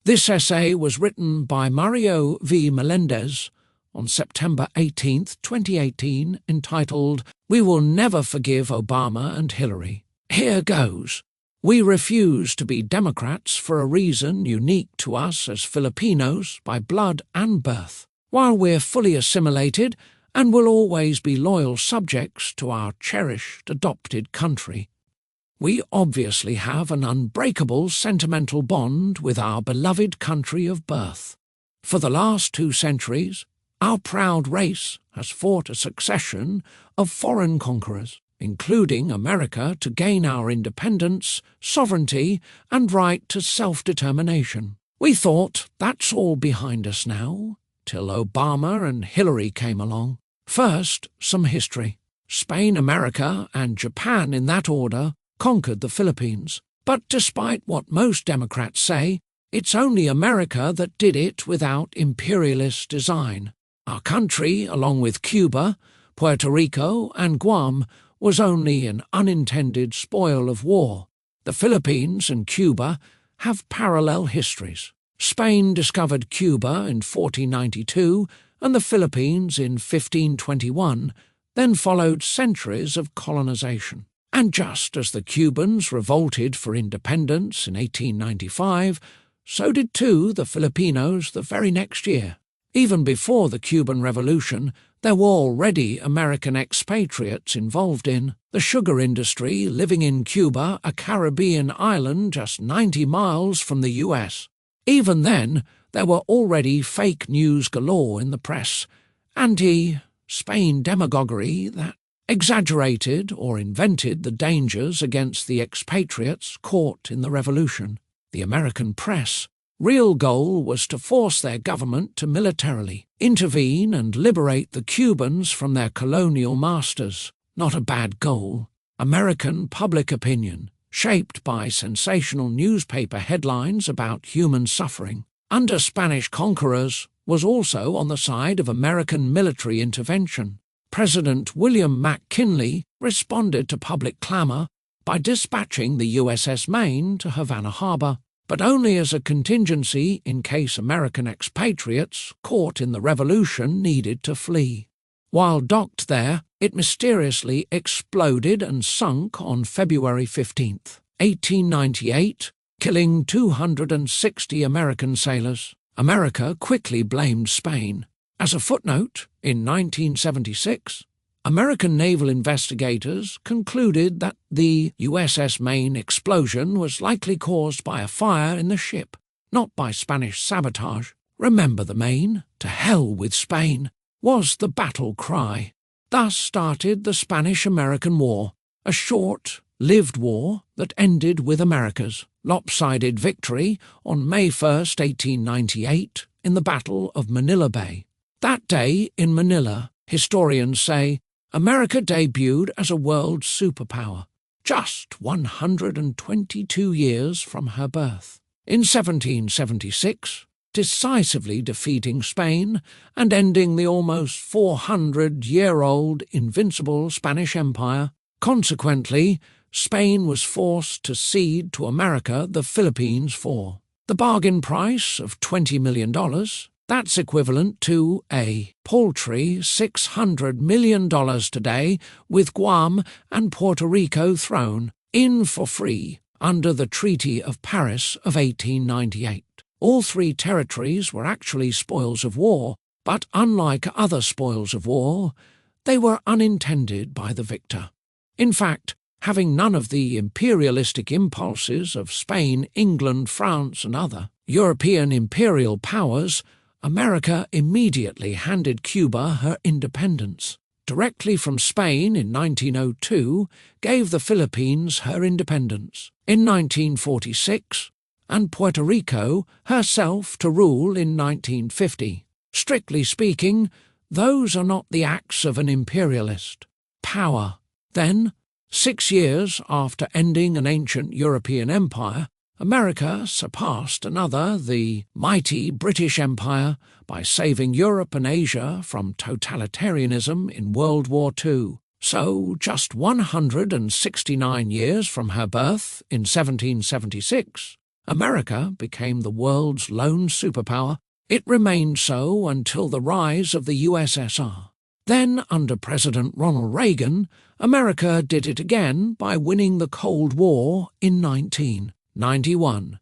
This essay was written by Mario V. Melendez on September 18, 2018, entitled, "We Will Never Forgive Obama and Hillary." Here goes. We refuse to be Democrats for a reason unique to us as Filipinos by blood and birth. While we're fully assimilated and will always be loyal subjects to our cherished adopted country, we obviously have an unbreakable sentimental bond with our beloved country of birth. For the last 2 centuries, our proud race has fought a succession of foreign conquerors, including America, to gain our independence, sovereignty, and right to self-determination. We thought that's all behind us now, till Obama and Hillary came along. First, some history. Spain, America, and Japan, in that order, conquered the Philippines. But despite what most Democrats say, it's only America that did it without imperialist design. Our country, along with Cuba, Puerto Rico, and Guam, was only an unintended spoil of war. The Philippines and Cuba have parallel histories. Spain discovered Cuba in 1492 and the Philippines in 1521, then followed centuries of colonization. And just as the Cubans revolted for independence in 1895, so did too the Filipinos the very next year. Even before the Cuban Revolution, there were already American expatriates involved in the sugar industry living in Cuba, a Caribbean island just 90 miles from the US. Even then, there were already fake news galore in the press, anti-Spain demagoguery that exaggerated or invented the dangers against the expatriates caught in the revolution. The American press' real goal was to force their government to militarily intervene and liberate the Cubans from their colonial masters. Not a bad goal. American public opinion, shaped by sensational newspaper headlines about human suffering under Spanish conquerors, was also on the side of American military intervention. President William McKinley responded to public clamour by dispatching the USS Maine to Havana Harbor, but only as a contingency in case American expatriates caught in the revolution needed to flee. While docked there, it mysteriously exploded and sunk on February 15, 1898, killing 260 American sailors. America quickly blamed Spain. As a footnote, in 1976, American naval investigators concluded that the USS Maine explosion was likely caused by a fire in the ship, not by Spanish sabotage. "Remember the Maine, to hell with Spain," was the battle cry. Thus started the Spanish-American War, a short-lived war that ended with America's lopsided victory on May 1, 1898, in the Battle of Manila Bay. That day in Manila, historians say, America debuted as a world superpower, just 122 years from her birth. In 1776, decisively defeating Spain and ending the almost 400-year-old invincible Spanish Empire. Consequently, Spain was forced to cede to America the Philippines for the bargain price of $20 million. That's equivalent to a paltry $600 million today, with Guam and Puerto Rico thrown in for free under the Treaty of Paris of 1898. All 3 territories were actually spoils of war, but unlike other spoils of war, they were unintended by the victor. In fact, having none of the imperialistic impulses of Spain, England, France, and other European imperial powers, America immediately handed Cuba her independence. Directly from Spain in 1902, gave the Philippines her independence in 1946, and Puerto Rico herself to rule in 1950. Strictly speaking, those are not the acts of an imperialist. Power. Then, 6 years after ending an ancient European empire, America surpassed another, the mighty British Empire, by saving Europe and Asia from totalitarianism in World War II. So, just 169 years from her birth in 1776, America became the world's lone superpower. It remained so until the rise of the USSR. Then, under President Ronald Reagan, America did it again by winning the Cold War in 1991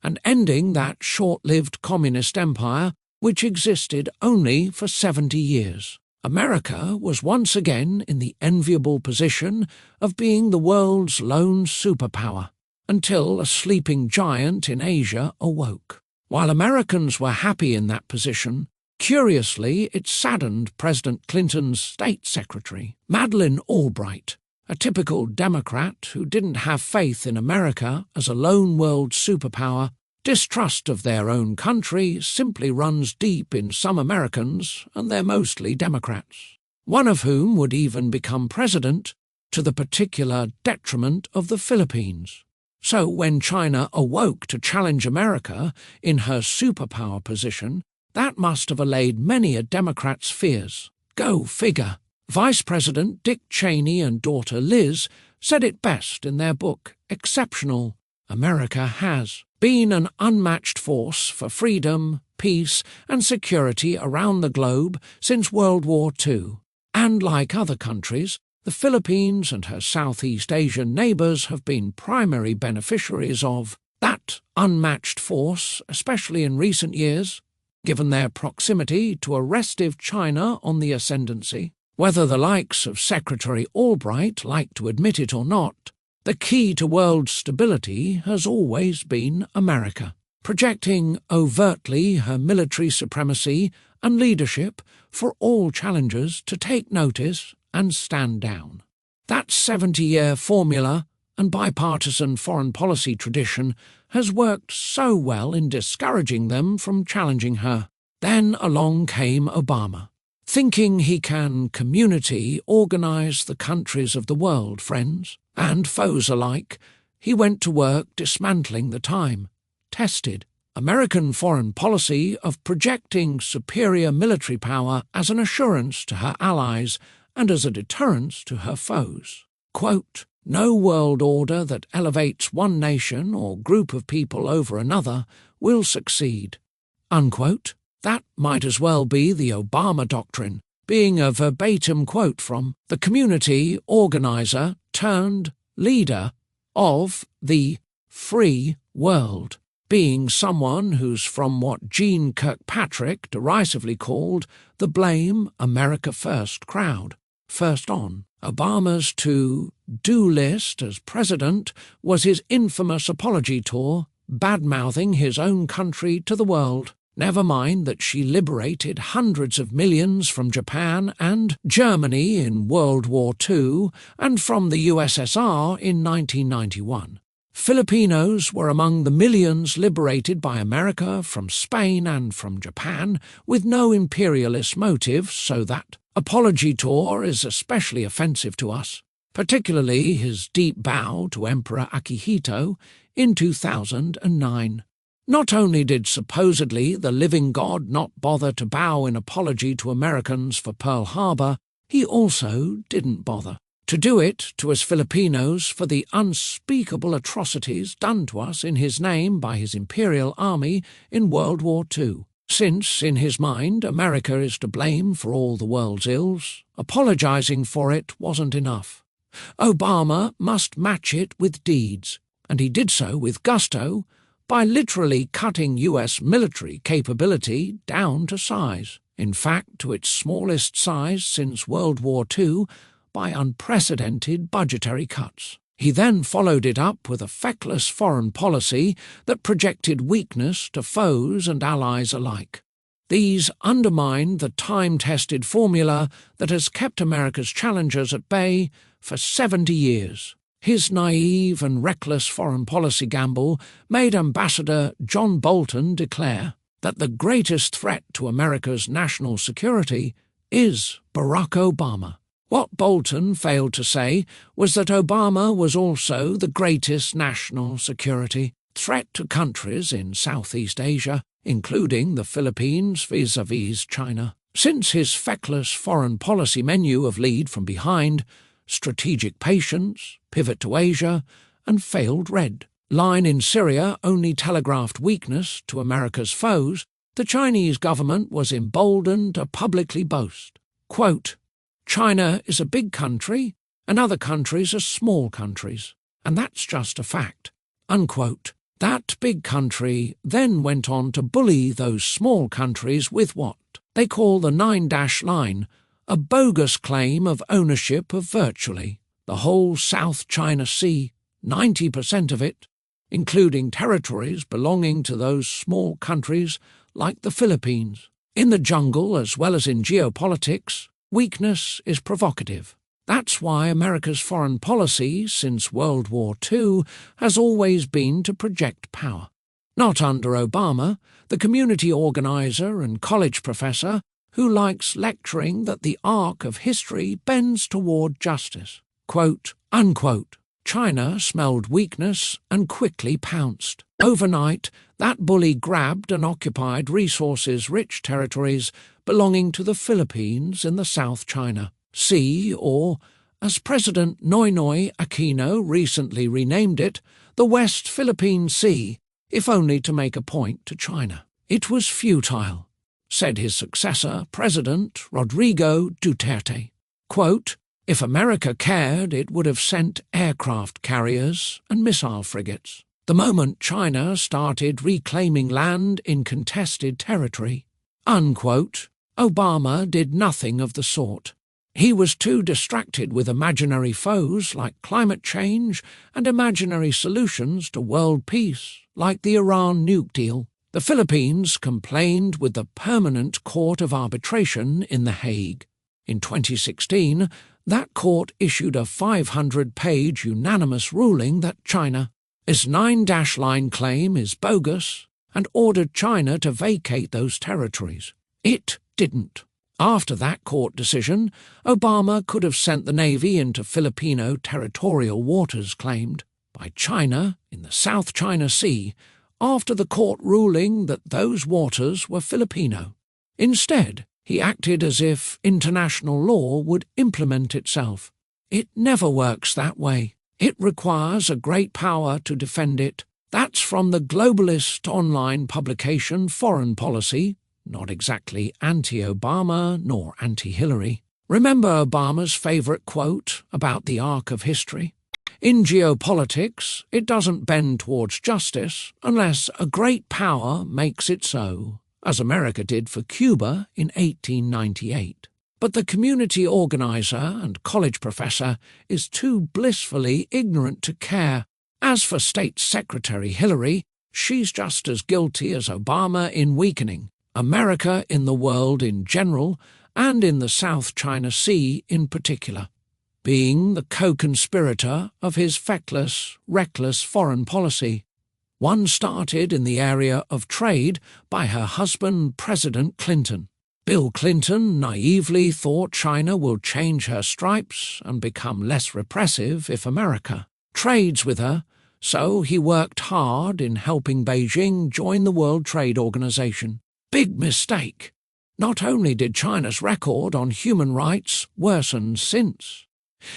and ending that short-lived communist empire which existed only for 70 years. America was once again in the enviable position of being the world's lone superpower, until a sleeping giant in Asia awoke. While Americans were happy in that position, curiously it saddened President Clinton's State Secretary, Madeleine Albright, a typical Democrat who didn't have faith in America as a lone world superpower. Distrust of their own country simply runs deep in some Americans, and they're mostly Democrats, one of whom would even become president, to the particular detriment of the Philippines. So when China awoke to challenge America in her superpower position, that must have allayed many a Democrat's fears. Go figure. Vice President Dick Cheney and daughter Liz said it best in their book, Exceptional. America has been an unmatched force for freedom, peace, and security around the globe since World War II. And like other countries, the Philippines and her Southeast Asian neighbours have been primary beneficiaries of that unmatched force, especially in recent years, given their proximity to a restive China on the ascendancy. Whether the likes of Secretary Albright like to admit it or not, the key to world stability has always been America, projecting overtly her military supremacy and leadership for all challengers to take notice and stand down. That 70-year formula and bipartisan foreign policy tradition has worked so well in discouraging them from challenging her. Then along came Obama, thinking he can community organize the countries of the world, friends and foes alike. He went to work dismantling the time-tested American foreign policy of projecting superior military power as an assurance to her allies and as a deterrence to her foes. Quote, "No world order that elevates one nation or group of people over another will succeed." Unquote. That might as well be the Obama doctrine, being a verbatim quote from the community organizer turned leader of the free world, being someone who's from what Gene Kirkpatrick derisively called the Blame America First crowd. First on Obama's to-do list as president was his infamous apology tour, bad-mouthing his own country to the world. Never mind that she liberated hundreds of millions from Japan and Germany in World War II and from the USSR in 1991. Filipinos were among the millions liberated by America from Spain and from Japan with no imperialist motive, so that apology tour is especially offensive to us, particularly his deep bow to Emperor Akihito in 2009. Not only did supposedly the living God not bother to bow in apology to Americans for Pearl Harbor, he also didn't bother to do it to us Filipinos for the unspeakable atrocities done to us in his name by his imperial army in World War II. Since, in his mind, America is to blame for all the world's ills, apologizing for it wasn't enough. Obama must match it with deeds, and he did so with gusto, by literally cutting US military capability down to size, in fact to its smallest size since World War II, by unprecedented budgetary cuts. He then followed it up with a feckless foreign policy that projected weakness to foes and allies alike. These undermined the time-tested formula that has kept America's challengers at bay for 70 years. His naive and reckless foreign policy gamble made Ambassador John Bolton declare that the greatest threat to America's national security is Barack Obama. What Bolton failed to say was that Obama was also the greatest national security threat to countries in Southeast Asia, including the Philippines vis-à-vis China. Since his feckless foreign policy menu of lead from behind, strategic patience, pivot to Asia, and failed red line in Syria only telegraphed weakness to America's foes, the Chinese government was emboldened to publicly boast, quote, "China is a big country and other countries are small countries, and that's just a fact," unquote. That big country then went on to bully those small countries with what they call the 9-dash line, a bogus claim of ownership of virtually the whole South China Sea, 90% of it, including territories belonging to those small countries like the Philippines. In the jungle as well as in geopolitics, weakness is provocative. That's why America's foreign policy since World War II has always been to project power. Not under Obama, the community organizer and college professor who likes lecturing that the arc of history bends toward justice. Quote, unquote. China smelled weakness and quickly pounced. Overnight, that bully grabbed and occupied resources-rich territories belonging to the Philippines in the South China Sea, or, as President Noynoy Aquino recently renamed it, the West Philippine Sea, if only to make a point to China. It was futile, said his successor, President Rodrigo Duterte. Quote, "If America cared, it would have sent aircraft carriers and missile frigates. The moment China started reclaiming land in contested territory," unquote, Obama did nothing of the sort. He was too distracted with imaginary foes like climate change and imaginary solutions to world peace like the Iran nuke deal. The Philippines complained with the Permanent Court of Arbitration in The Hague. In 2016, that court issued a 500-page unanimous ruling that China's 9-dash line claim is bogus and ordered China to vacate those territories. It didn't. After that court decision, Obama could have sent the Navy into Filipino territorial waters claimed by China in the South China Sea after the court ruling that those waters were Filipino. Instead, he acted as if international law would implement itself. It never works that way. It requires a great power to defend it. That's from the globalist online publication Foreign Policy, not exactly anti-Obama nor anti-Hillary. Remember Obama's favourite quote about the arc of history? In geopolitics, it doesn't bend towards justice unless a great power makes it so, as America did for Cuba in 1898. But the community organizer and college professor is too blissfully ignorant to care. As for State Secretary Hillary, she's just as guilty as Obama in weakening America in the world in general and in the South China Sea in particular, being the co-conspirator of his feckless, reckless foreign policy. One started in the area of trade by her husband, President Clinton. Bill Clinton naively thought China will change her stripes and become less repressive if America trades with her, so he worked hard in helping Beijing join the World Trade Organization. Big mistake. Not only did China's record on human rights worsen since,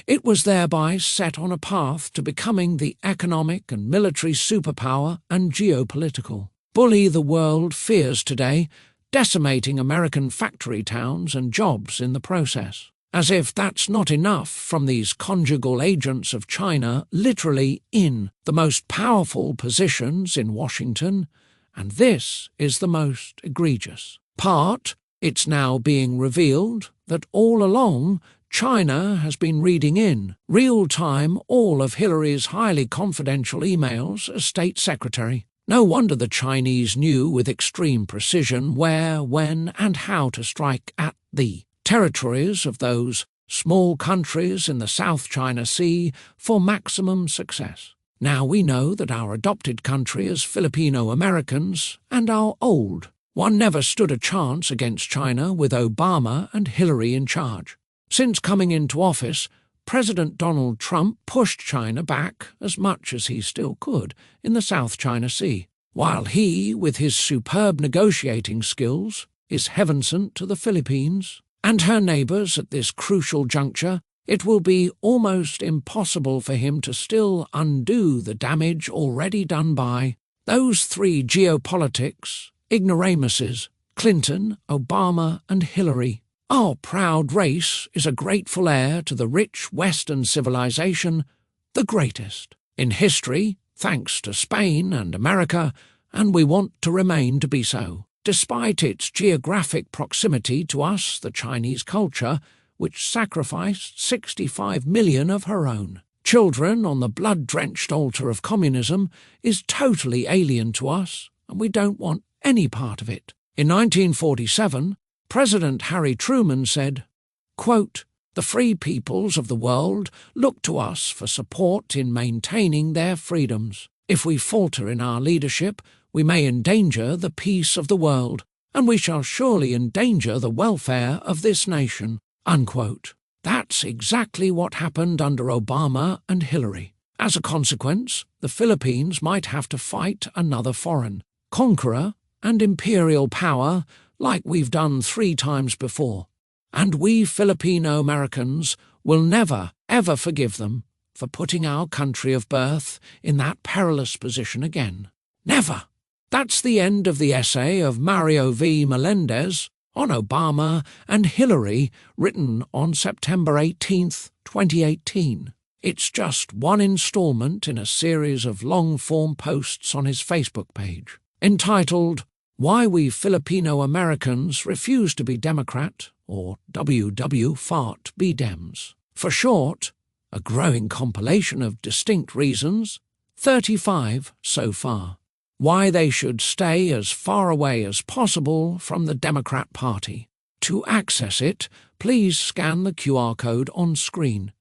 it was thereby set on a path to becoming the economic and military superpower and geopolitical bully the world fears today, decimating American factory towns and jobs in the process. As if that's not enough from these conjugal agents of China literally in the most powerful positions in Washington, and this is the most egregious part. It's now being revealed that all along China has been reading in real-time all of Hillary's highly confidential emails as State Secretary. No wonder the Chinese knew with extreme precision where, when, and how to strike at the territories of those small countries in the South China Sea for maximum success. Now we know that our adopted country as Filipino-Americans and our old one never stood a chance against China with Obama and Hillary in charge. Since coming into office, President Donald Trump pushed China back as much as he still could in the South China Sea, while he, with his superb negotiating skills, is heaven sent to the Philippines and her neighbours at this crucial juncture. it will be almost impossible for him to still undo the damage already done by those three geopolitics, ignoramuses, Clinton, Obama and Hillary. Our proud race is a grateful heir to the rich Western civilization, the greatest in history, thanks to Spain and America, and we want to remain to be so, despite its geographic proximity to us, the Chinese culture, which sacrificed 65 million of her own children on the blood-drenched altar of communism, is totally alien to us, and we don't want any part of it. In 1947, President Harry Truman said, quote, "The free peoples of the world look to us for support in maintaining their freedoms. If we falter in our leadership, we may endanger the peace of the world, and we shall surely endanger the welfare of this nation." Unquote. That's exactly what happened under Obama and Hillary. As a consequence, the Philippines might have to fight another foreign conqueror and imperial power like we've done 3 times before. And we Filipino-Americans will never, ever forgive them for putting our country of birth in that perilous position again. Never! That's the end of the essay of Mario V. Melendez on Obama and Hillary, written on September 18, 2018. It's just one installment in a series of long-form posts on his Facebook page, entitled Why We Filipino-Americans Refuse to be Democrat, or WW Fart Be Dems. For short, a growing compilation of distinct reasons, 35 so far, why they should stay as far away as possible from the Democrat Party. To access it, please scan the QR code on screen.